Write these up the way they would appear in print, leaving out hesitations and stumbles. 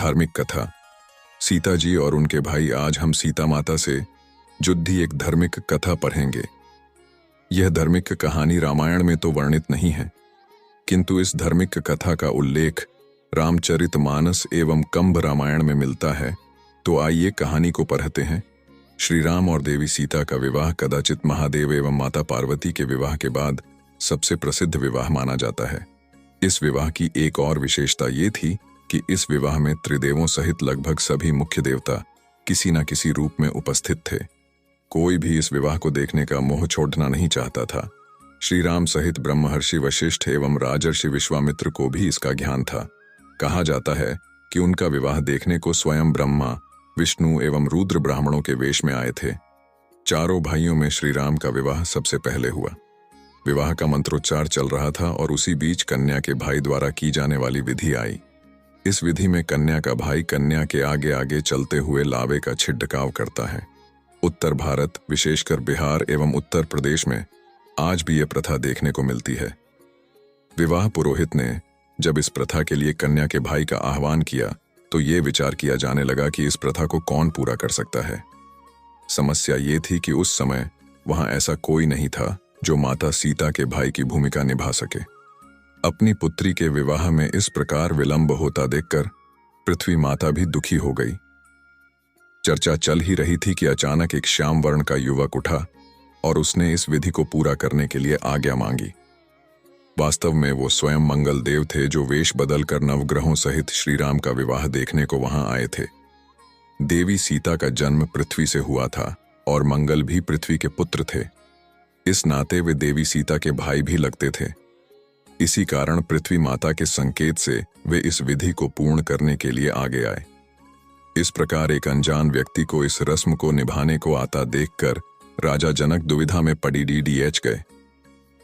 धार्मिक कथा। सीता जी और उनके भाई। आज हम सीता माता से जुड़ी एक धार्मिक कथा पढ़ेंगे। यह धार्मिक कहानी रामायण में तो वर्णित नहीं है, किंतु इस धार्मिक कथा का उल्लेख रामचरितमानस एवं कंब रामायण में मिलता है। तो आइए कहानी को पढ़ते हैं। श्री राम और देवी सीता का विवाह कदाचित महादेव एवं माता पार्वती के विवाह के बाद सबसे प्रसिद्ध विवाह माना जाता है। इस विवाह की एक और विशेषता ये थी कि इस विवाह में त्रिदेवों सहित लगभग सभी मुख्य देवता किसी न किसी रूप में उपस्थित थे। कोई भी इस विवाह को देखने का मोह छोड़ना नहीं चाहता था। श्री राम सहित ब्रह्मर्षि वशिष्ठ एवं राजर्षि विश्वामित्र को भी इसका ज्ञान था। कहा जाता है कि उनका विवाह देखने को स्वयं ब्रह्मा, विष्णु एवं रुद्र ब्राह्मणों के वेश में आए थे। चारों भाइयों में श्री राम का विवाह सबसे पहले हुआ। विवाह का मंत्रोच्चार चल रहा था और उसी बीच कन्या के भाई द्वारा की जाने वाली विधि आई। इस विधि में कन्या का भाई कन्या के आगे आगे चलते हुए लावे का छिड़काव करता है। उत्तर भारत, विशेषकर बिहार एवं उत्तर प्रदेश में आज भी यह प्रथा देखने को मिलती है। विवाह पुरोहित ने जब इस प्रथा के लिए कन्या के भाई का आह्वान किया तो ये विचार किया जाने लगा कि इस प्रथा को कौन पूरा कर सकता है। समस्या ये थी कि उस समय वहां ऐसा कोई नहीं था जो माता सीता के भाई की भूमिका निभा सके। अपनी पुत्री के विवाह में इस प्रकार विलंब होता देखकर पृथ्वी माता भी दुखी हो गई। चर्चा चल ही रही थी कि अचानक एक श्याम वर्ण का युवक उठा और उसने इस विधि को पूरा करने के लिए आज्ञा मांगी। वास्तव में वो स्वयं मंगल देव थे जो वेश बदलकर नवग्रहों सहित श्री राम का विवाह देखने को वहां आए थे। देवी सीता का जन्म पृथ्वी से हुआ था और मंगल भी पृथ्वी के पुत्र थे। इस नाते वे देवी सीता के भाई भी लगते थे। इसी कारण पृथ्वी माता के संकेत से वे इस विधि को पूर्ण करने के लिए आगे आए। इस प्रकार एक अनजान व्यक्ति को इस रस्म को निभाने को आता देखकर राजा जनक दुविधा में पड़ी डीडीएच गए।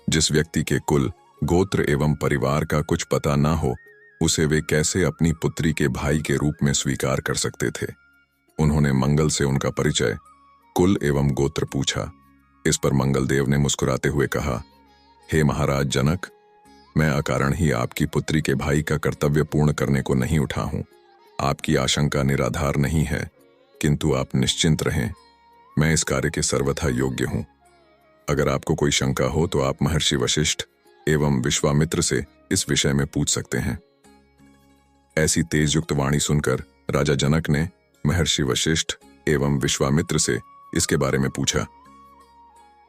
जिस व्यक्ति के कुल, गोत्र एवं परिवार का कुछ पता ना हो, उसे वे कैसे अपनी पुत्री के भाई के रूप में स्वीकार कर सकते थे। उन्होंने मंगल से उनका परिचय, कुल एवं गोत्र पूछा। इस पर मंगल देव ने मुस्कुराते हुए कहा, हे महाराज जनक, मैं अकारण ही आपकी पुत्री के भाई का कर्तव्य पूर्ण करने को नहीं उठा हूं। आपकी आशंका निराधार नहीं है, किंतु आप निश्चिंत रहें, मैं इस कार्य के सर्वथा योग्य हूं। अगर आपको कोई शंका हो तो आप महर्षि वशिष्ठ एवं विश्वामित्र से इस विषय में पूछ सकते हैं। ऐसी तेजयुक्त वाणी सुनकर राजा जनक ने महर्षि वशिष्ठ एवं विश्वामित्र से इसके बारे में पूछा।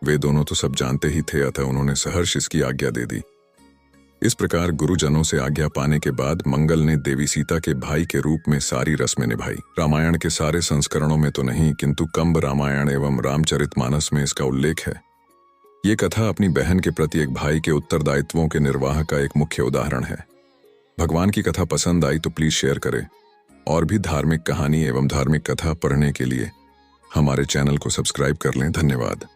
वे दोनों तो सब जानते ही थे, अतः उन्होंने सहर्ष इसकी आज्ञा दे दी। इस प्रकार गुरुजनों से आज्ञा पाने के बाद मंगल ने देवी सीता के भाई के रूप में सारी रस्में निभाई। रामायण के सारे संस्करणों में तो नहीं, किंतु कंब रामायण एवं रामचरितमानस में इसका उल्लेख है। ये कथा अपनी बहन के प्रति एक भाई के उत्तरदायित्वों के निर्वाह का एक मुख्य उदाहरण है। भगवान की कथा पसंद आई तो प्लीज शेयर करें। और भी धार्मिक कहानी एवं धार्मिक कथा पढ़ने के लिए हमारे चैनल को सब्सक्राइब कर लें। धन्यवाद।